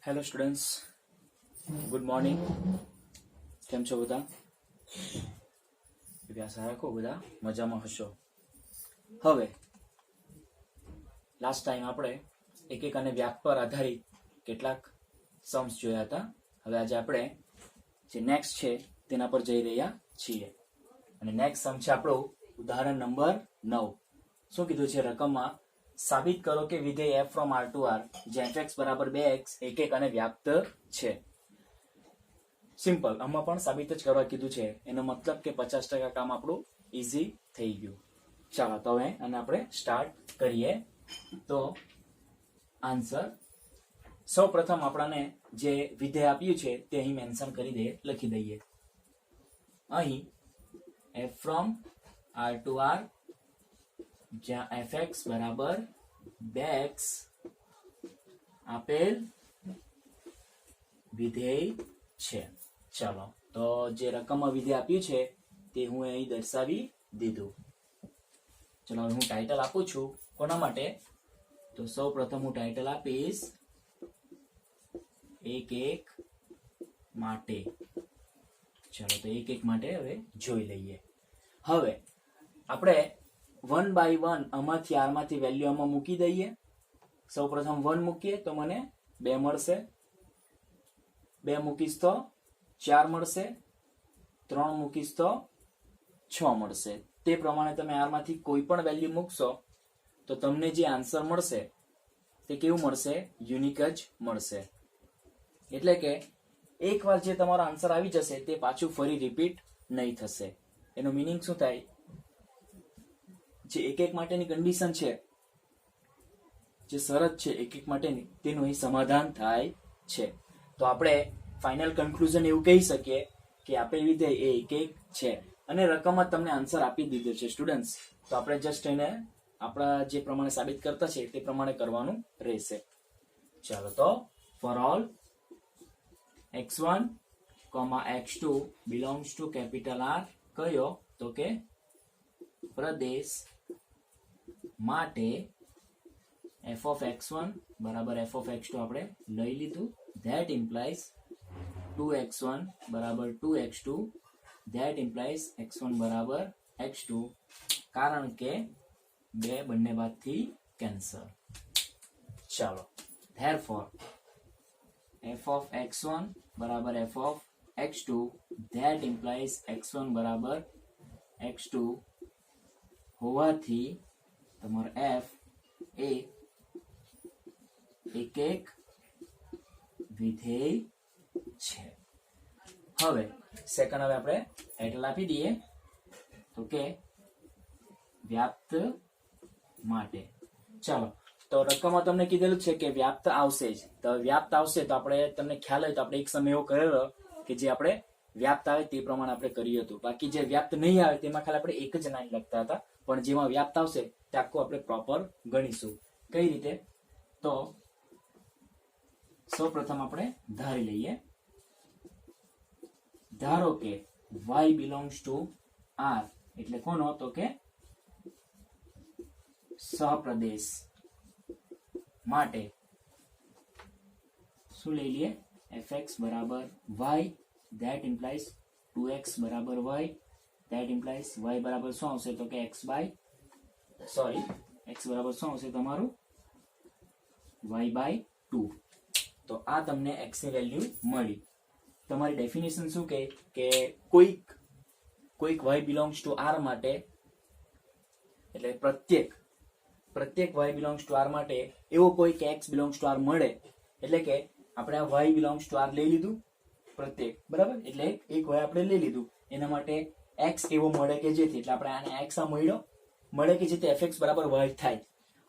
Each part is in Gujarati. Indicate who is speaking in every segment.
Speaker 1: Hello students, good morning. કેમ છો બધા? અભ્યાસ રાખો, બધા મજામાં હશો. હવે લાસ્ટ ટાઈમ આપણે એક અને વ્યાપ પર આધારિત કેટલાક સમ્સ જોયા હતા. હવે આજે આપણે જે નેક્સ્ટ છે તેના પર જઈ રહ્યા છીએ. અને નેક્સ્ટ સમ છે આપણો ઉદાહરણ નંબર 9. શું કીધું છે રકમમાં? સાબિત કરો કે વિધેય f from r to r જ્યાં fx બરાબર 2x એક અને વ્યાપ્ત છે. સિમ્પલ, આમાં પણ સાબિત જ કરવા કીધું છે. એનો મતલબ કે 50% કામ આપણું ઈઝી થઈ ગયું. ચાલો તો હવે અને આપણે સ્ટાર્ટ કરીએ. તો આન્સર સૌ પ્રથમ આપણને જે વિધેય આપ્યું છે તે અહીં મેન્શન કરી દે, લખી દઈએ. અહીં f from r to r જ્યાં fx બરાબર 2x આપેલ વિધેય છે. ચાલો તો જે રકમમાં વિધેય આપ્યું છે તે હું અહીં દર્શાવી દીધું. ચલો હું ટાઇટલ આપું છું. કોના માટે? તો સૌ પ્રથમ હું ટાઇટલ આપીશ એક માટે. ચાલો તો એક માટે હવે જોઈ લઈએ. હવે આપણે 1 by 1 આમાંથી r માંથી વેલ્યુ આમાં મૂકી દઈએ. સૌ પ્રથમ 1 મૂકીએ તો મને 2 મળશે. 2 મૂકીશ તો 4 મળશે. 3 મૂકીશ તો 6 મળશે. તે પ્રમાણે તમે r માંથી કોઈ પણ વેલ્યુ મૂકશો તો તમને જે આન્સર મળશે તે કેવું મળશે? યુનિક જ મળશે. એટલે કે એકવાર જે તમારો આન્સર આવી જશે તે પાછું ફરી રિપીટ નહીં થશે. એનો મીનિંગ શું થાય? જે એક માટેની કન્ડિશન છે, જે શરત છે એક માટેની, તેનું અહીં સમાધાન થાય છે. તો આપણે ફાઇનલ કન્ક્લુઝન એવું કહી શકીએ કે આપેલ વિધેય એ એક છે. અને રકમમાં તમને આન્સર આપી દીધો છે સ્ટુડન્ટ્સ. તો આપણે જસ્ટ એને આપણા જે પ્રમાણે સાબિત કરતા છે તે પ્રમાણે કરવાનું રહેશે. ચાલો તો for all x1, x2 belongs to capital R કયો? તો કે પ્રદેશ માટે f of x1 બરાબર f of x2 આપણે લઈ લીધું. that implies 2x1 બરાબર 2x2 that implies x1 બરાબર x2, કારણ કે 2 બંને બાદથી કેન્સલ. ચાલો therefore f of x1 બરાબર f of x2 that implies x1 બરાબર x2 હોવાથી તમારો f એ એક વિધેય છે. હવે સેકન્ડ, હવે આપણે ટાઇટલ આપી દઈએ તો કે વ્યાપ્ત માટે. ચાલો તો રકમમાં તમને કીધેલું છે કે વ્યાપ્ત આવશે જ. તો વ્યાપ્ત આવશે તો આપણે, તમને ખ્યાલ હોય તો આપણે એક સમય એવો કરેલો કે જે આપણે વ્યાપ્ત આવે તે પ્રમાણે આપણે કર્યું હતું. બાકી જે વ્યાપ્ત નહીં આવે તેમાં ખાલી આપણે એક જ લાઈન લખતા હતા. પણ જેમાં વ્યાપ્ત આવશે તે આખું આપણે પ્રોપર ગણીશું. કઈ રીતે? તો સૌ પ્રથમ આપણે ધારી લઈએ. ધારો કે y belongs to r એટલે કોનો? તો કે સહપ્રદેશ માટે શું લઈ લઈએ? fx બરાબર y that implies 2x બરાબર y that implies y બરાબર શું આવશે? તો કે x બરાબર શું આવશે તમારું? y by 2. તો આ તમને x ની વેલ્યુ મળી. તમારી ડેફિનેશન શું કહે કે કોઈક y belongs to r માટે, એટલે પ્રત્યેક y belongs to r માટે એવો કોઈ x belongs to r મળે. એટલે કે આપણે આ y belongs to r લઈ લીધું પ્રત્યેક, બરાબર? એટલે એક y આપણે લઈ લીધું. એના માટે x એવો મળે કે જેથી, એટલે આપણે આને x આ મળે કે જેથી fx બરાબર y થાય.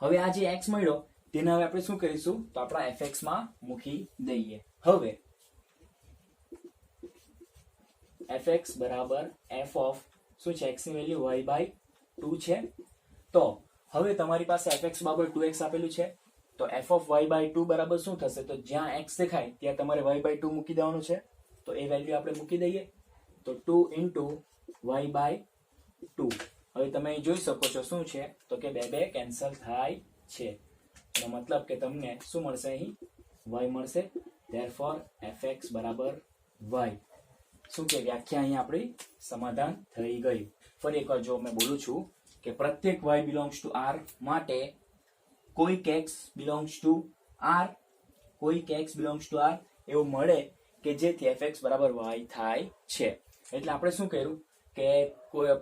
Speaker 1: હવે આ જે x મળ્યો તેને હવે આપણે શું કરીશું? તો આપણા fx માં મૂકી દઈએ. હવે fx બરાબર f of શું છે? x ની વેલ્યુ y by 2 છે. તો હવે તમારી પાસે fx બરાબર 2x આપેલું છે. તો f of y by 2 બરાબર શું થશે? તો જ્યાં x દેખાય ત્યાં તમારે y by 2 મૂકી દેવાનું છે. તો એ વેલ્યુ આપણે મૂકી દઈએ. તો 2 into y by 2. હવે તમે જોઈ શકો છો શું છે? તો કે 2 કેન્સલ થાય છે. એનો મતલબ કે તમને શું મળશે? અહીં y મળશે. ધેરફોર fx બરાબર y. શું કે વ્યાખ્યા અહીંયા આપણી સમાધાન થઈ ગઈ. ફરી એકવાર જો મેં બોલું છું કે પ્રત્યેક y બિલોંગ્સ ટુ r માટે કોઈક x બિલોંગ્સ ટુ r, કોઈક x બિલોંગ્સ ટુ r એવું મળે કે જેથી fx બરાબર y થાય છે. એટલે આપણે શું કર્યું કે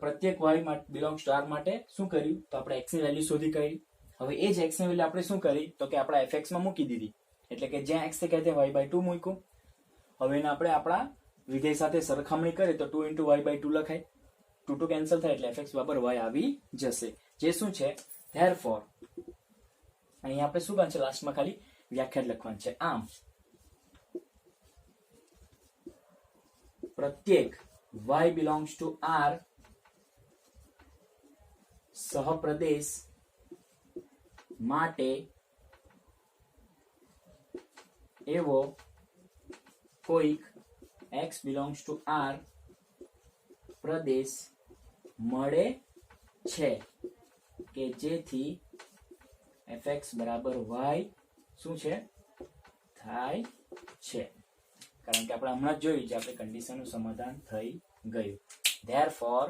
Speaker 1: પ્રત્યેક y બિલોંગ્સ ટુ r માટે શું કર્યું તો આપણે x ની વેલ્યુ શોધી કાઢી. હવે એ જ x ની વેલ્યુ આપણે શું કરી તો કે આપણે fx માં મૂકી દીધી, એટલે કે જ્યાં x છે ત્યાં y/2 મૂક્યું. હવે એને આપણે આપણા વિધેય સાથે સરખામણી કરીએ તો 2 × y/2 લખાય, 2 2 કેન્સલ થાય એટલે fx બરાબર y આવી જશે. જે શું છે ધેરફોર અહીંયા આપણે શું કરવાનું છે લાસ્ટમાં ખાલી વ્યાખ્યા લખવાનું છે. આમ પ્રત્યેક y બિલોંગ્સ ટુ r સહપ્રદેશ માટે એવો કોઈક x બિલોંગ્સ ટુ r પ્રદેશ મળે છે કે જેથી fx બરાબર y શું છે થાય છે. કારણ કે આપણે હમણાં જ જોયું છે આપણે કન્ડિશનનું સમાધાન થઈ ગયું. ધેરફોર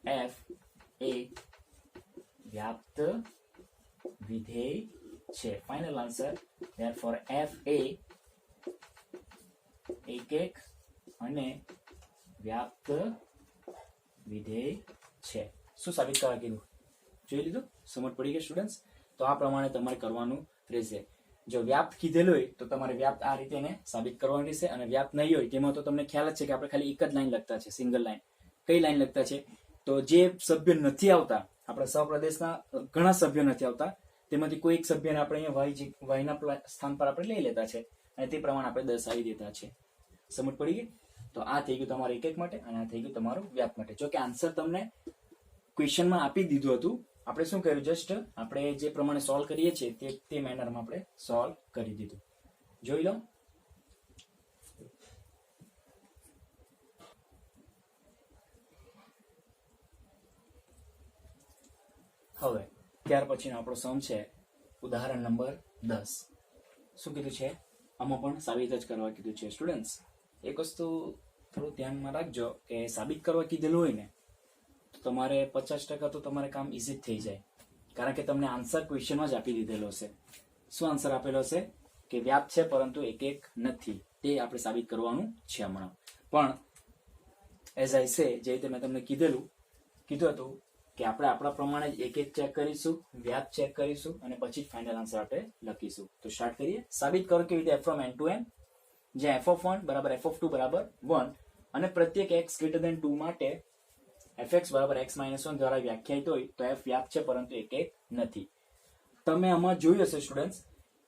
Speaker 1: f એ વ્યાપ્ત વિધેય છે. ફાઇનલ આન્સર ધેરફોર f એ એકક અને વ્યાપ્ત વિધેય છે. શું સાબિત કરવા કીધું જોઈ લીધું? સમજ પડી ગઈ સ્ટુડન્ટ્સ? તો આ પ્રમાણે તમારે કરવાનું રહેશે. જો વ્યાપ્ત કીધેલું હોય તો તમારે વ્યાપ્ત આ રીતે એને સાબિત કરવાનું રહેશે, અને વ્યાપ્ત નહીં હોય તેમાં તો તમને ખ્યાલ જ છે કે આપણે ખાલી એક જ લાઈન લખતા છે, સિંગલ લાઈન. કઈ લાઈન લખતા છે તો જે સભ્ય નથી આવતા, આપણા સહપ્રદેશના ઘણા સભ્યો નથી આવતા, તેમાંથી કોઈ એક સભ્યને આપણે અહીંયા વાયના સ્થાન પર આપણે લઈ લેતા છે અને તે પ્રમાણે આપણે દર્શાવી દેતા છે. સમજ પડી ગઈ? તો આ થઈ ગયું તમારું એકક માટે અને આ થઈ ગયું તમારું વ્યાપ્ત માટે. જો કે આન્સર તમને ક્વેશ્ચનમાં આપી દીધું હતું, આપણે શું કર્યું જસ્ટ આપણે જે પ્રમાણે સોલ્વ કરીએ છીએ તે મેનરમાં આપણે સોલ્વ કરી દીધું. જોઈ લો. હવે ત્યાર પછીનો આપણો સમ છે ઉદાહરણ નંબર 10. શું કીધું છે? આમાં પણ સાબિત જ કરવા કીધું છે. સ્ટુડન્ટ્સ એક વસ્તુ થોડું ધ્યાનમાં રાખજો કે સાબિત કરવા કીધેલું હોય ને તો તમારે 50% તો તમારે કામ ઇઝી જ થઈ જાય, કારણ કે તમને આન્સર ક્વેશ્ચનમાં જ આપી દીધેલો હશે. શું આન્સર આપેલો હશે કે વ્યાપ્ત છે પરંતુ એકક નથી, તે આપણે સાબિત કરવાનું છે હમણાં. પણ એઝ આઈ સે જે રીતે મેં તમને કીધું હતું કે આપણે આપણા પ્રમાણે જ એકક ચેક કરીશું, વ્યાપ્ત ચેક કરીશું અને પછી જ ફાઇનલ આન્સર આપણે લખીશું. તો સ્ટાર્ટ કરીએ. સાબિત કરો કેવી રીતે f from n to n, જ્યાં f(1) બરાબર f(2) બરાબર 1 અને પ્રત્યેક x greater than 2 માટે fx બરાબર x - 1 દ્વારા વ્યાખ્યાયિત હોય તો f વ્યાપ્ત છે પરંતુ એકક નથી. તમે આમાં જોયું હશે સ્ટુડન્ટ્સ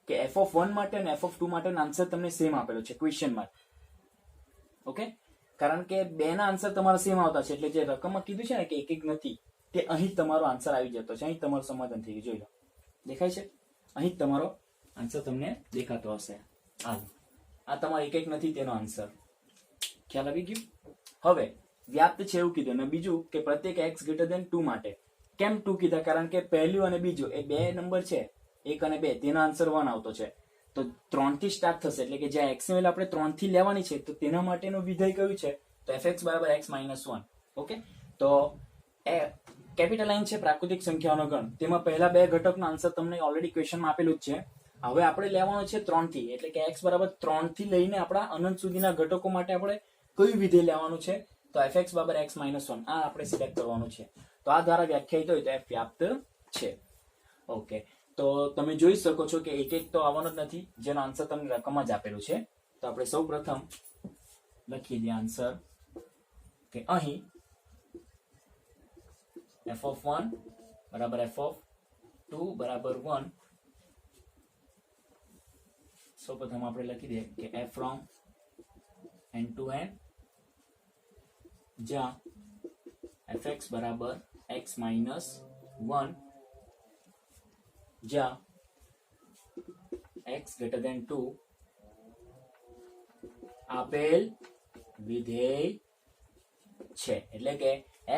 Speaker 1: કે f(1) માટે અને f(2) માટેનો આન્સર તમને સેમ આપેલો છે ક્વેશ્ચનમાં. ઓકે, કારણ કે બેના આન્સર તમારા સેમ આવતા છે, એટલે જે રકમમાં કીધું છે ને કે એકક નથી તે અહીં તમારો આન્સર આવી જતો છે. અહીં તમારું સમાધાન થઈ ગયું. જોઈ લો, દેખાય છે? અહીં તમારો આન્સર તમને દેખાતો હશે. આ તમારો એકક નથી તેનો આન્સર. ખ્યાલ આવી ગયું? હવે વ્યાપ્ત છે એવું કીધું, અને બીજું કે પ્રત્યેક x greater than 2 માટે. કેમ 2 કીધા? કારણ કે પહેલું અને બીજું એ બે નંબર છે, 1 અને 2, તેનો આન્સર 1 આવતો છે. તો 3 થી સ્ટાર્ટ થશે, એટલે કે જ્યાં x ની વેલ્યુ આપણે 3 થી લેવાની છે તો તેના માટેનું વિધેય કયું છે તો fx બરાબર x - 1. ઓકે, તો કેપિટલ લાઈન છે પ્રાકૃતિક સંખ્યાઓનો ગણ, તેમાં પહેલા બે ઘટકનો આન્સર તમને ઓલરેડી ક્વેશ્ચનમાં આપેલું જ છે. હવે આપણે લેવાનું છે 3 થી, એટલે કે x બરાબર 3 થી લઈને આપણા અનંત સુધીના ઘટકો માટે આપણે કયું વિધેય લેવાનું છે તો fx બરાબર x - 1 આ આપણે સિલેક્ટ કરવાનું છે. તો આ દ્વારા વ્યાખ્યાયિત હોય તો f વ્યાપ્ત છે. ઓકે, તો તમે જોઈ શકો છો કે એકક તો આવવાનો જ નથી, જેનો આન્સર તમને રકમમાં જ આપેલું છે. તો આપણે સૌ પ્રથમ લખી દઈએ આન્સર કે અહીં f(1) બરાબર f(2) બરાબર 1. સૌ પ્રથમ આપણે લખી દઈએ કે f from n to n, જ્યાં fx બરાબર x - 1, જ્યાં x greater than 2 આપેલ વિધેય છે. એટલે કે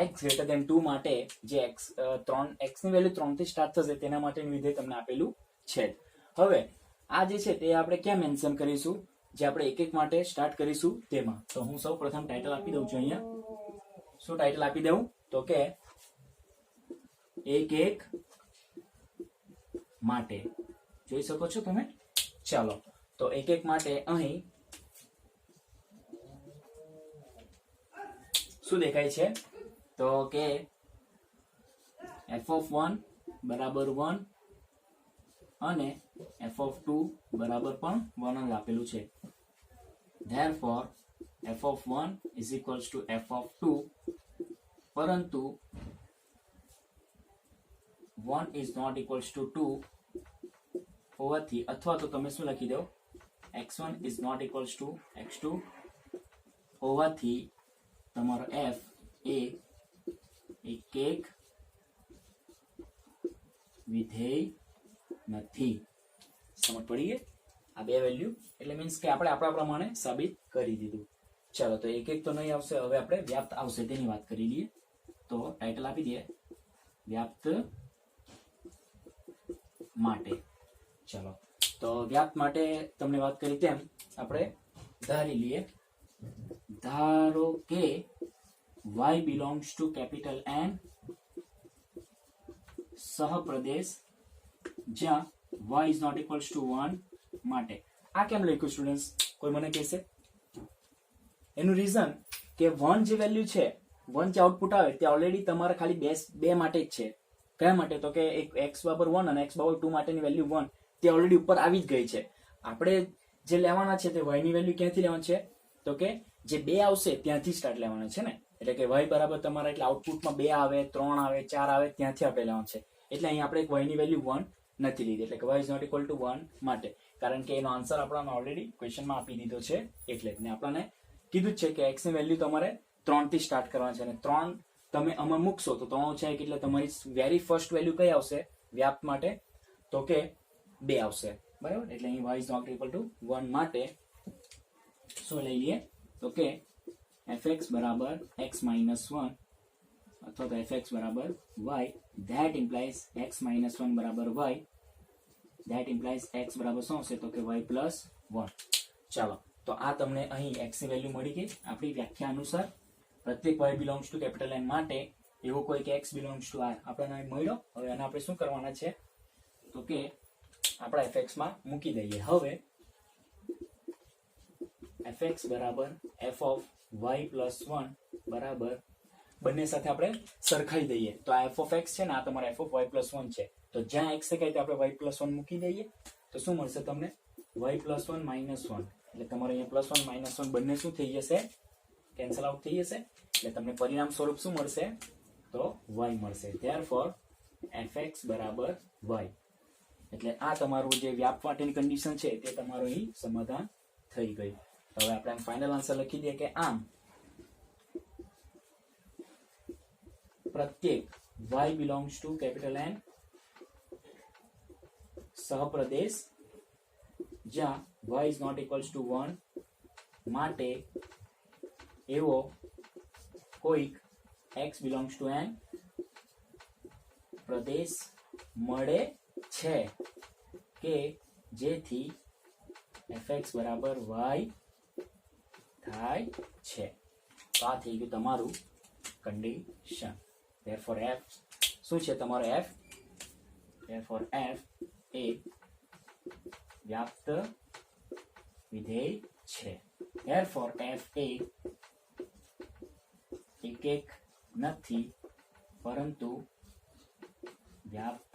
Speaker 1: x greater than 2 માટે જે x ની વેલ્યુ 3 થી સ્ટાર્ટ થશે તેના માટેનું વિધેય તમને આપેલું છે. હવે આ જે છે તે આપણે ક્યાં મેન્શન કરીશું, જે આપણે એક એક માટે સ્ટાર્ટ કરીશું તેમાં. તો હું સૌ પ્રથમ ટાઇટલ આપી દઉં છું અહીંયા. શું ટાઇટલ આપી દઉં તો કે એક એક માટે. જોઈ શકો છો તમે. ચાલો તો એક એક માટે અહીં શું દેખાય છે તો કે f(1) બરાબર 1 અને f(2) બરાબર પણ 1 જ આપેલું છે. Therefore f(1) is equals to f(2), પરંતુ 1 is not equals to 2 હોવાથી, અથવા તો તમે શું લખી દો, x1 is not equals to x2 હોવાથી તમારો f એ એક વિધેય નથી. સમજ પડી ગઈ? આ બે વેલ્યુ એટલે મીન્સ કે આપણે આપણા પ્રમાણે સાબિત કરી દીધું. ચાલો તો એક તો નહીં આવશે, હવે આપણે વ્યાપ્ત આવશે તેની વાત કરી લઈએ. તો ટાઇટલ આપી દઈએ વ્યાપ્ત માટે. ચાલો તો વ્યાપ્ત માટે તમને વાત કરી તેમ આપણે ધારી લઈએ. ધારો કે y belongs to capital N સહપ્રદેશ જ્યાં y is not equals to 1 માટે. આ કેમ લખ્યું સ્ટુડન્ટ્સ? કોઈ મને કહેશે? એનું રીઝન કે 1 જે વેલ્યુ છે, 1 જે આઉટપુટ આવે તે ઓલરેડી તમારે ખાલી બે માટે જ છે. કયા માટે? તો કે એક x બરાબર 1 અને x બરાબર 2 માટેની વેલ્યુ 1 તે ઓલરેડી ઉપર આવી જ ગઈ છે. આપણે જે લેવાના છે તે y ની વેલ્યુ ક્યાંથી લેવાની છે તો કે જે 2 આવશે ત્યાંથી સ્ટાર્ટ લેવાના છે ને. એટલે કે y બરાબર તમારા એટલે આઉટપુટમાં 2 આવે, 3 આવે, 4 આવે ત્યાંથી આપણે લેવાનું છે. એટલે અહીં આપણે y ની વેલ્યુ 1 નથી લીધી, એટલે કે y is not equal to 1 માટે. કારણ કે એનો આન્સર આપણને ઓલરેડી ક્વેશ્ચનમાં આપી દીધો છે. એટલે જ ને આપણને કીધું જ છે કે x ની વેલ્યુ તમારે 3 થી સ્ટાર્ટ કરવાની છે અને 3 તમે આમાં મૂકશો તો 3 છે એટલે તમારી વેરી ફર્સ્ટ વેલ્યુ કઈ આવશે વ્યાપ્ત માટે તો કે 2 આવશે. બરાબર? એટલે અહીં y is not equal to 1 માટે શું લઈ લઈએ તો કે fx બરાબર x minus 1 અથવા તો fx બરાબર y. that implies x minus 1 બરાબર y. that implies x બરાબર શું હશે તો કે y plus 1. ચાલો તો આ તમને અહીં x ની વેલ્યુ મળી ગઈ આપણી વ્યાખ્યા અનુસાર. પ્રત્યેક y belongs to capital N માટે એવો કોઈ કે x belongs to r આપણને મળ્યો. હવે આને આપણે શું કરવાના છે તો કે આપણા fx માં મૂકી દઈએ. હવે fx બરાબર f of y plus 1 બરાબર બંને સાથે આપણે સરખાઈ દઈએ. તો આ f of x છે ને આ તમારા f of y plus 1 છે. તો જ્યાં x છે તો આપણે y plus 1 મૂકી દઈએ તો શું મળશે તમને y plus 1 minus 1. એટલે તમારે અહીંયા plus 1 minus 1 બંને શું થઈ જશે કેન્સલ આઉટ થઈ જશે. એટલે તમને પરિણામ સ્વરૂપ શું મળશે તો y મળશે. Therefore fx બરાબર y. એટલે આ તમારું જે વ્યાપ માટેની કન્ડિશન છે તે તમારું અહીં સમાધાન થઈ ગયું. હવે આપણે ફાઇનલ આન્સર લખી દઈએ કે આમ પ્રત્યેક y belongs to capital N સહપ્રદેશ જ્યાં y is not equals to 1 માટે એવો કોઈક x belongs to N પ્રદેશ મળે છે કે જેથી fx બરાબર y થાય છે. તો આ થઈ ગયું તમારું કન્ડિશન. therefore f શું છે તમારો f? therefore f એ વ્યાપ્ત વિધેય છે. therefore f એ એક નથી પરંતુ વ્યાપ્ત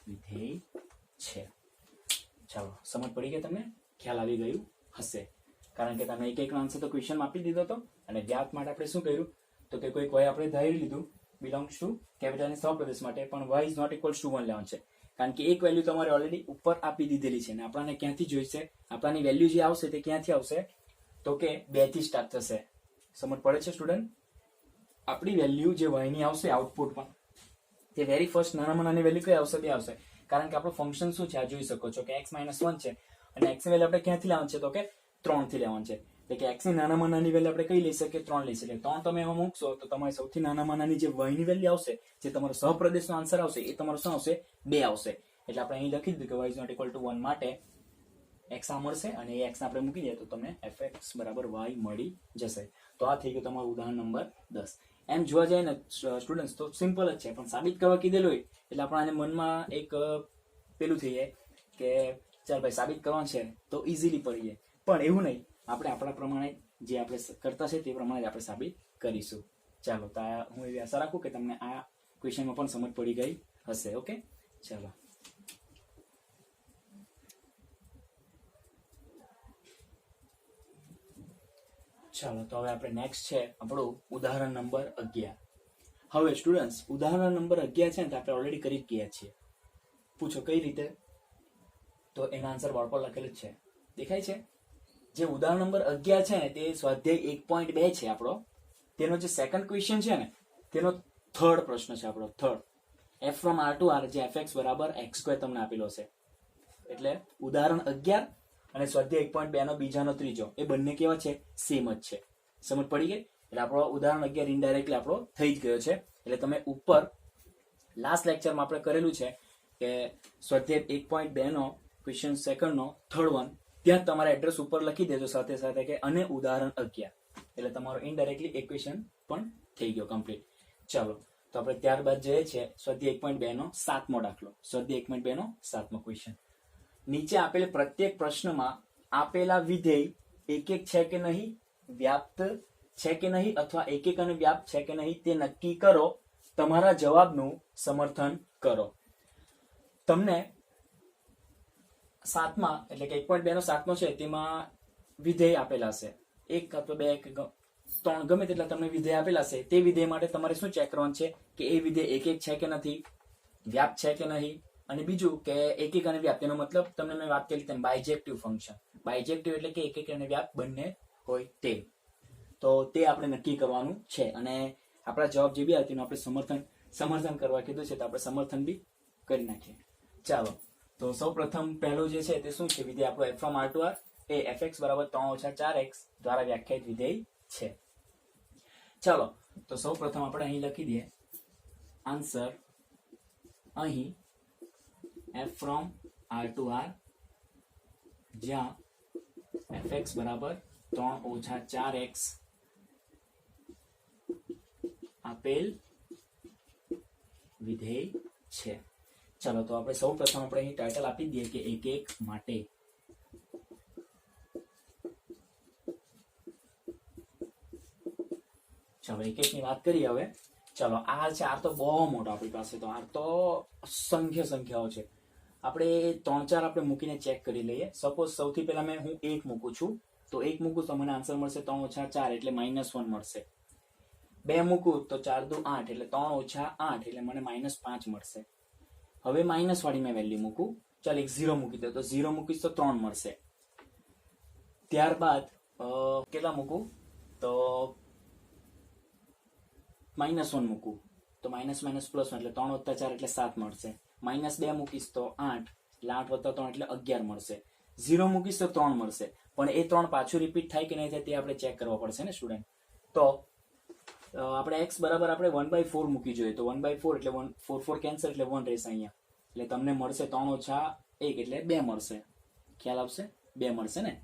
Speaker 1: વિધેય છે. ચાલો સમજ પડી ગઈ તમને? ખ્યાલ આવી ગયું હશે કારણ કે તમે એક નો આન્સર તો ક્વેશ્ચનમાં આપી દીધો હતો. અને વ્યાપ્ત માટે આપણે શું કર્યું તો કે કોઈક y આપણે ધારી લીધું બિલોંગ્સ ટુ કેપિટલ N સહપ્રદેશ માટે પણ y is not equals to 1 લેવાનું છે. કારણ કે એક વેલ્યુ તમારે ઓલરેડી ઉપર આપી દીધેલી છે અને આપણને ક્યાંથી જોઈશે આપણાની વેલ્યુ જે આવશે તે ક્યાંથી આવશે તો કે 2 થી સ્ટાર્ટ થશે. સમજ પડે છે સ્ટુડન્ટ? આપણી વેલ્યુ જે y ની આવશે આઉટપુટમાં તે વેરી ફર્સ્ટ નાનામાં નાની વેલ્યુ કઈ આવશે 2 આવશે. કારણ કે આપણું ફંક્શન શું છે આ જોઈ શકો છો કે x minus 1 છે અને x ની વેલ્યુ આપણે ક્યાંથી લેવાનું છે તો કે 3 થી લેવાનું છે. એટલે કે x ની નાનામાં નાની વેલ્યુ આપણે કઈ લઈ શકીએ 3 લઈ શકીએ. 3 તમે એમાં મૂકશો તો તમારી સૌથી નાનામાં નાની જે y ની વેલ્યુ આવશે જે તમારો સહપ્રદેશનો આન્સર આવશે એ તમારો શું આવશે 2 આવશે. એટલે આપણે અહીં લખી દીધું કે y is not equal to 1 માટે x આ મળશે અને એ x આપણે મૂકી દઈએ તો તમને fx બરાબર y મળી જશે. તો આ થઈ ગયું તમારું ઉદાહરણ નંબર 10. એમ જોવા જાય ને સ્ટુડન્ટ્સ તો સિમ્પલ જ છે, પણ સાબિત કરવા કીધેલું હોય એટલે આપણાને મનમાં એક પેલું થઈ જાય કે ચાલ ભાઈ સાબિત કરવાનું છે તો ઇઝીલી પડી જાય, પણ એવું નહીં, આપણે આપણા પ્રમાણે જે આપણે કરતા છે તે પ્રમાણે જ આપણે સાબિત કરીશું. ચાલો, તો હું એવી આશા રાખું કે તમને આ ક્વેશ્ચનમાં પણ સમજ પડી ગઈ હશે. ઓકે, ચાલો. ચાલો, તો હવે આપણે નેક્સ્ટ છે આપણું ઉદાહરણ નંબર 11. હવે સ્ટુડન્ટ્સ ઉદાહરણ નંબર 11 છે ને તો આપણે ઓલરેડી કરી જ ગયા છીએ. પૂછો કઈ રીતે? તો એનો આન્સર બોર્ડ પર લખેલું જ છે, દેખાય છે. જે ઉદાહરણ નંબર 11 છે ને તે સ્વાધ્યાય 1.2 છે આપણો. તેનો જે સેકન્ડ ક્વેશ્ચન છે ને તેનો થર્ડ પ્રશ્ન છે આપણો, third. f from r to r જે fx બરાબર x² તમને આપેલો છે. એટલે ઉદાહરણ 11 અને સ્વાધ્યાય 1.2 નો બીજાનો ત્રીજો એ બંને કેવા છે? સેમ જ છે. સમજ પડી ગઈ? એટલે આપણો ઉદાહરણ 11 ઇનડાયરેક્ટલી આપણો થઈ જ ગયો છે. એટલે તમે ઉપર લાસ્ટ લેક્ચરમાં આપણે કરેલું છે કે સ્વાધ્યાય 1.2 નો ક્વેશ્ચન સેકન્ડ નો થર્ડ વન, ત્યાં તમારા એડ્રેસ ઉપર લખી દેજો સાથે સાથે કે અને ઉદાહરણ 11, એટલે તમારો ઇનડાયરેક્ટલી એક ક્વેશ્ચન પણ થઈ ગયો કમ્પ્લીટ. ચાલો, તો આપણે ત્યારબાદ જઈએ છીએ સ્વાધ્યાય 1.2 નો 7મો દાખલો. સ્વાધ્યાય 1.2 નો 7મો ક્વેશ્ચન. નીચે આપેલ પ્રત્યેક પ્રશ્નમાં આપેલા વિધેય એક એક છે કે નહીં, વ્યાપ્ત છે કે નહીં અથવા એક એક અને વ્યાપ્ત છે કે નહીં તે નક્કી કરો. તમારા જવાબનું સમર્થન કરો. તમને 7મા એટલે કે 1.2 નો 7મો છે તેમાં વિધેય આપેલા છે, 1 અથવા 2 કે 3 ગમે તેટલા તમને વિધેય આપેલા છે. તે વિધેય માટે તમારે શું ચેક કરવાનું છે કે એ વિધેય એક એક છે કે નથી, વ્યાપ્ત છે કે નહીં, અને બીજું કે એક એક અને વ્યાપ્ત એનો મતલબ તમને મેં વાત કરી તેમ બાયજેક્ટિવ ફંક્શન. બાયજેક્ટિવ એટલે કે એક એક અને વ્યાપ્ત બંને હોય તે. તો તે આપણે નક્કી કરવાનું છે અને આપણા જવાબ જે બી આવે તેનું આપણે સમર્થન કરવા કીધું છે તો આપણે સમર્થન બી કરી નાખીએ. ચાલો, તો સૌ પ્રથમ પહેલું જે છે તે શું છે? વિધેય આપણો f from r to r A fx બરાબર 3 - 4x દ્વારા વ્યાખ્યાયિત વિધેય છે. ચાલો, તો સૌ પ્રથમ આપણે અહીં લખી દઈએ આન્સર. અહીં f from r to r જ્યાં fx બરાબર 3 - 4x આપેલ વિધેય છે. ચાલો, તો આપણે સૌ પ્રથમ આપણે અહીં ટાઇટલ આપી દઈએ કે એક એક માટે. ચાલો, એક એક ની વાત કરીએ હવે. ચાલો, આ છે આર તો બહુ મોટો આપણી પાસે, તો આર તો અસંખ્ય સંખ્યાઓ છે. આપણે 3 4 આપણે મૂકીને ચેક કરી લઈએ. સપોઝ સૌથી પહેલા હું 1 મૂકું છું, તો 1 મૂકું તો મને આન્સર મળશે 3 - 4 એટલે -1 મળશે. 2 મૂકું તો 4 દુ 8 એટલે 3 - 8 એટલે મને -5 મળશે. હવે માઇનસ વાળી મેં વેલ્યુ મૂકું, ચાલ એક 0 મૂકી દો તો 0 મૂકીશ તો 3 મળશે. ત્યારબાદ કેટલા મૂકું તો -1 મૂકું તો માઇનસ પ્લસ એટલે 3 + 4 એટલે 7 મળશે. -2 મૂકીશ તો 8 એટલે 8 + 3 એટલે 11 મળશે. 0 મૂકીશ તો 3 મળશે. પણ એ 3 પાછું રિપીટ થાય કે નહીં થાય તે આપણે ચેક કરવા પડશે ને સ્ટુડન્ટ. તો આપણે x બરાબર આપણે 1/4 મૂકી જોઈએ, તો 1/4 એટલે 4 4 કેન્સલ એટલે 1 રહેશે અહીંયા. એટલે તમને મળશે 3 - 1 એટલે 2 મળશે. ખ્યાલ આવશે? 2 મળશે ને.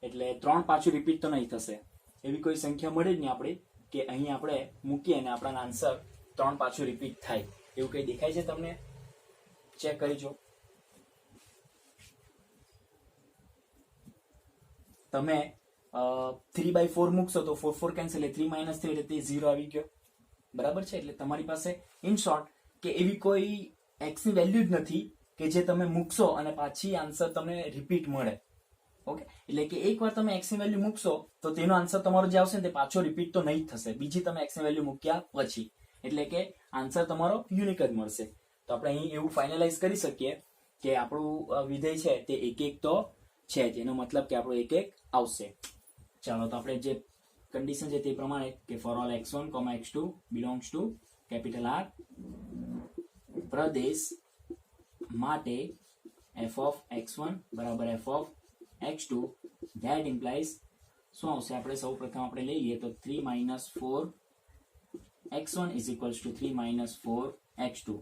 Speaker 1: એટલે 3 પાછું રિપીટ તો નહીં થશે. એવી કોઈ સંખ્યા મળે જ નહીં આપણે કે અહીં આપણે મૂકીએ અને આપણા આન્સર 3 પાછું રિપીટ થાય. એવું કંઈ દેખાય છે તમને? ચેક કરી જો. તમે 3/4 મૂકશો તો 4 4 કેન્સલ એટલે 3 - 3 એટલે તે 0 આવી ગયો. બરાબર છે? એટલે તમારી પાસે ઇન શોર્ટ કે એવી કોઈ x ની વેલ્યુ જ નથી કે જે તમે મૂકશો અને પાછી આન્સર તમને રિપીટ મળે. ઓકે, એટલે કે એકવાર તમે x ની વેલ્યુ મૂકશો તો તેનો આન્સર તમારો જે આવશે ને તે પાછો રિપીટ તો નહીં જ થશે બીજી તમે x ની વેલ્યુ મૂક્યા પછી. એટલે કે આન્સર તમારો યુનિક જ મળશે. તો આપણે અહીં એવું ફાઇનલાઇઝ કરી શકીએ કે આપણું વિધેય છે તે એક એક તો છે જ, એનો મતલબ કે આપણું એક એક આવશે. ચાલો, તો આપણે જે કન્ડિશન છે તે પ્રમાણે કે for all x1, x2 belongs to capital R પ્રદેશ માટે f of x1 બરાબર f of x2 that implies શું આવશે? આપણે સૌ પ્રથમ આપણે લઈ લઈએ તો 3 - 4 x1 is equals to 3 - 4 x2.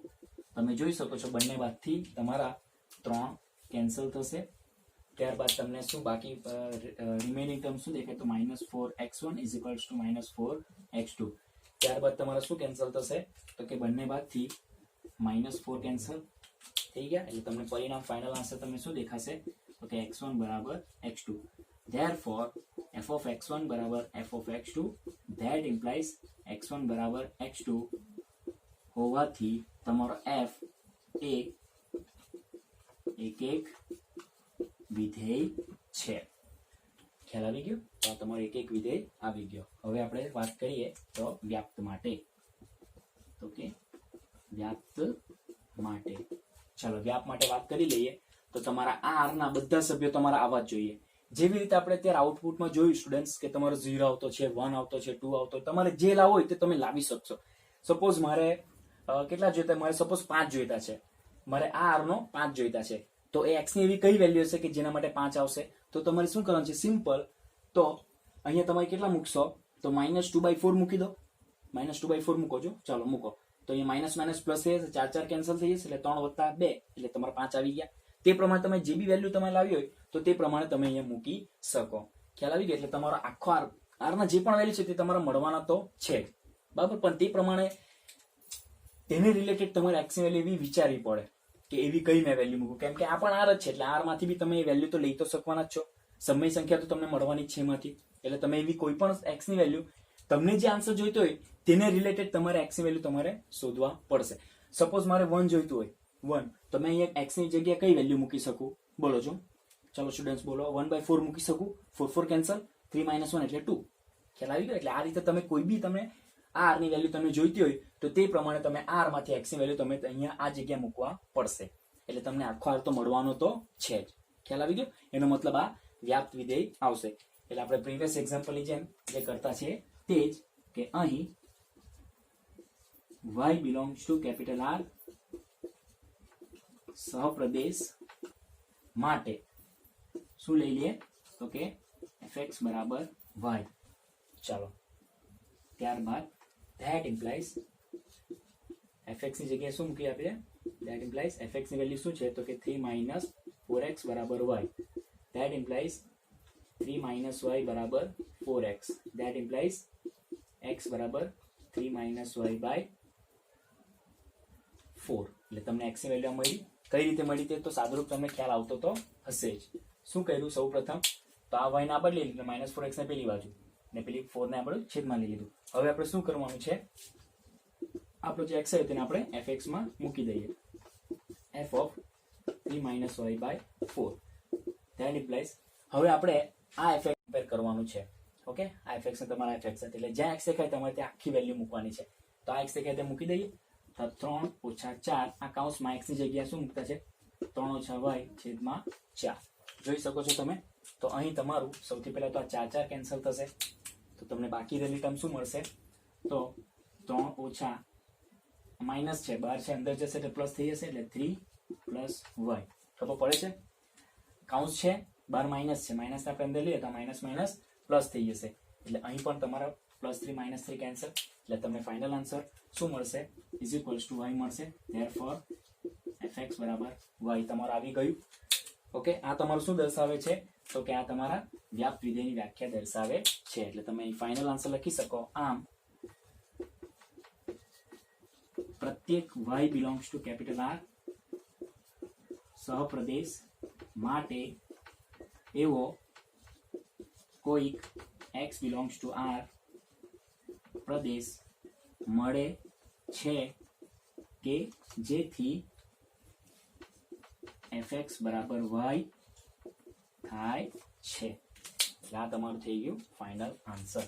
Speaker 1: તમે જોઈ શકો છો બંને બાદથી તમારા 3 કેન્સલ થશે. ત્યારબાદ તમને શું બાકી રિમેનિંગ ટર્મ શું દેખાય તો -4x1 -4x2. ત્યારબાદ તમારા શું કેન્સલ થશે તો કે બંને બાદથી -4 કેન્સલ થઈ ગયા. એટલે તમને પરિણામ ફાઇનલ આન્સર તમને શું દેખાશે તો કે x1 બરાબર x2. Therefore f of x1 બરાબર f of x2, that implies x1 બરાબર x2 હોવાથી તમારો f એ એક વિધેય છે. ખ્યાલ આવી ગયો? તો આ તમારો એક વિધેય આવી ગયો. હવે આપણે વાત કરીએ તો વ્યાપ્ત માટે. તો કે વ્યાપ્ત માટે, ચાલો વ્યાપ માટે વાત કરી લઈએ. તો તમારા આ r ના બધા સભ્યો તમારા આવવા જ જોઈએ. જેવી રીતે આપણે અત્યારે આઉટપુટમાં જોયું સ્ટુડન્ટ્સ કે તમારો 0 આવતો છે, 1 આવતો છે, 2 આવતો, તમારે જે લાવવો હોય તે તમે લાવી શકશો. સપોઝ મારે કેટલા જોઈતા, મારે સપોઝ 5 જોઈતા છે, મારે આ r નો 5 જોઈતા છે, તો એ x ની એવી કઈ વેલ્યુ હશે કે જેના માટે 5 આવશે? તો તમારે શું કરવાનું છે? સિમ્પલ. તો અહીંયા તમારે કેટલા મૂકશો તો -2/4 મૂકી દો. -2/4 મૂકો છો, ચાલો મૂકો. તો અહીંયા માઇનસ પ્લસ થઈ જશે, 4 4 કેન્સલ થઈ જશે, એટલે 3 + 2 એટલે તમારા 5 આવી ગયા. તે પ્રમાણે તમે જે બી વેલ્યુ તમે લાવી હોય તો તે પ્રમાણે તમે અહીંયા મૂકી શકો. ખ્યાલ આવી ગયો? એટલે તમારો આખો r ના જે પણ વેલ્યુ છે તે તમારે મળવાના તો છે જ, બરાબર. પણ તે પ્રમાણે તેને રિલેટેડ તમારે x ની વેલ્યુ એવી વિચારવી પડે કે એવી કઈ મેં વેલ્યુ મૂકું, કેમ કે આ પણ r જ છે એટલે r માંથી બી તમે એ વેલ્યુ તો લઈ તો શકવાના જ છો. સમય સંખ્યા તો તમને મળવાની જ છે એમાંથી. એટલે તમે એવી કોઈ પણ x ની વેલ્યુ તમને જે આન્સર જોઈતો હોય તેને રિલેટેડ તમારે x ની વેલ્યુ તમારે શોધવા પડશે. સપોઝ મારે 1 જોઈતું હોય, 1, તો મેં અહીંયા x ની જગ્યાએ કઈ વેલ્યુ મૂકી શકું? બોલો છો, ચલો સ્ટુડન્ટ્સ બોલો. 1/4 મૂકી શકું. 4 4 કેન્સલ, 3 - 1 એટલે 2. ખ્યાલ આવી ગયો? એટલે આ રીતે તમે કોઈ બી તમે r ની વેલ્યુ તમને જોઈતી હોય તો તે પ્રમાણે તમે r માંથી x ની વેલ્યુ તમે અહીંયા આ જગ્યા મૂકવા પડશે. એટલે તમને આખો r તો મળવાનો તો છે જ. ખ્યાલ આવી ગયો? એનો મતલબ આ વ્યાપ્ત વિધેય આવશે. એટલે આપણે પ્રીવિયસ એક્ઝામ્પલની જેમ જે કરતા છે તે જ કે અહીં y belongs to capital R સહપ્રદેશ માટે શું લઈ લઈએ તો કે fx બરાબર y. ચાલો ત્યારબાદ that implies fx ની જગ્યાએ શું મૂકી આપીએ? that implies fx ની વેલ્યુ શું છે તો કે 3 - 4x બરાબર y. that implies 3 - y બરાબર 4x. that implies x બરાબર 3 - y/4. એટલે તમને x ની વેલ્યુ મળી. કઈ રીતે મળી તે તો સાદુરૂપ તમને ખ્યાલ આવતો તો હશે જ. શું કર્યું? સૌ પ્રથમ તો આ y ના બદલી એટલે -4x ને પેલી બાજુ ને પેલી 4 ને આપણે છેદમાં લઈ લીધું. હવે આપણે શું કરવાનું છે? આપણો જે x છે તેને આપણે fx માં મૂકી દઈએ. f of 3 - y/4. that implies હવે આપણે આ fx કમ્પેર કરવાનું છે. ઓકે, આ fx ને તમારા fx સાથે એટલે જ્યાં x દેખાય તમારે ત્યાં આખી વેલ્યુ મૂકવાની છે. તો આ x દેખાય તે મૂકી દઈએ. તો 3 - 4 આ કૌંસમાં x ની જગ્યાએ શું મૂકતા છે? 3 - y/4. જોઈ શકો છો તમે. તો અહીં તમારું સૌથી પહેલા તો આ 4 4 કેન્સલ થશે, તો તમને બાકી રહેલી ટર્મ શું મળશે? તો 3 - માઇનસ છે, બહાર છે, અંદર જશે એટલે પ્લસ થઈ જશે, એટલે 3 + y. ખબર પડે છે? કાઉન્સ છે, બહાર માઇનસ છે, માઇનસ આપણે અંદર લઈએ તો માઇનસ પ્લસ થઈ જશે. એટલે અહીં પણ તમારા +3 - 3 કેન્સલ, એટલે તમને ફાઇનલ આન્સર શું મળશે? = y મળશે. Therefore fx બરાબર y તમારું આવી ગયું. ઓકે, આ તમારું શું દર્શાવે છે તો કે આ તમારા વ્યાપ્ત વિધેયની વ્યાખ્યા દર્શાવે છે. એટલે તમે અહીં ફાઇનલ આન્સર લખી શકો. આમ પ્રત્યેક y belongs to capital R સહપ્રદેશ માટે એવો કોઈક x belongs to R પ્રદેશ મળે છે કે જેથી fx બરાબર y થાય છે. એટલે આ તમારું થઈ ગયું final answer.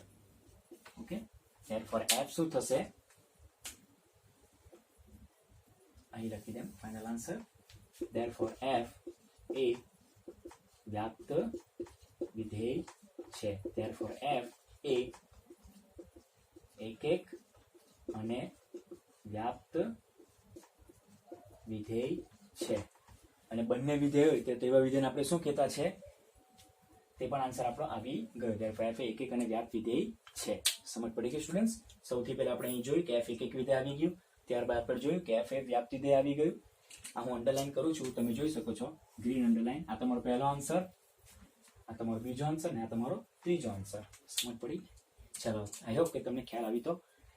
Speaker 1: Okay, therefore f શું થશે? અહીં લખી દેમ ફાઇનલ આન્સર. therefore f એ વ્યાપ્ત વિધેય છે. therefore f એ એકક અને વ્યાપ્ત વિધેય છે. અને બંને વિધેય હોય તેવા વિધેયને આપણે શું કહેતા છે તે પણ આન્સર આપણો આવી ગયો. therefore f એ એકક અને વ્યાપ્ત વિધેય છે. સમજ પડી ગઈ સ્ટુડન્ટ્સ? સૌથી પહેલા આપણે અહીં જોયું કે f એકક વિધેય આવી ગયું. ત્યારબાદ આપણે જોયું કે એફ એ વ્યાપ્તિદેય આવી ગયું. આ હું અંડરલાઈન કરું છું, તમે જોઈ શકો છો ગ્રીન અંડરલાઈન. આ તમારો પહેલો આન્સર, આ તમારો બીજો આન્સર ને આ તમારો ત્રીજો આન્સર. સમજ પડી? ચાલો, આઈ હોપ કે તમને ખ્યાલ આવી તો,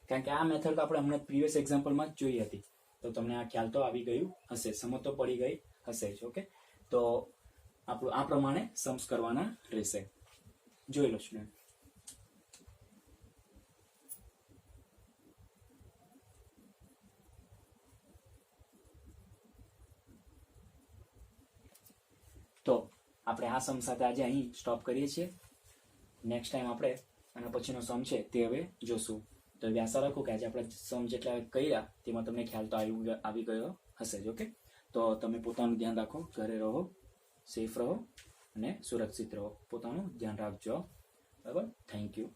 Speaker 1: કારણ કે આ મેથડ તો આપણે હમણાં પ્રીવિયસ એક્ઝામ્પલમાં જ જોઈ હતી, તો તમને આ ખ્યાલ તો આવી ગયું હશે, સમજ તો પડી ગઈ હશે જ. ઓકે, તો આપણું આ પ્રમાણે સમ્સ કરવાના રહેશે. જોઈ લો સ્ટુડન્ટ. તો આપણે આ સમ સાથે આજે અહીં સ્ટોપ કરીએ છીએ. નેક્સ્ટ ટાઈમ આપણે આના પછીનો સમ છે તે હવે જોશું. તો હવે આશા રાખું કે આજે આપણે સમ જેટલા કર્યા તેમાં તમને ખ્યાલ તો આવી ગયો હશે જ. ઓકે, તો તમે પોતાનું ધ્યાન રાખો, ઘરે રહો, સેફ રહો અને સુરક્ષિત રહો. પોતાનું ધ્યાન રાખજો. બરાબર, થેન્ક યુ.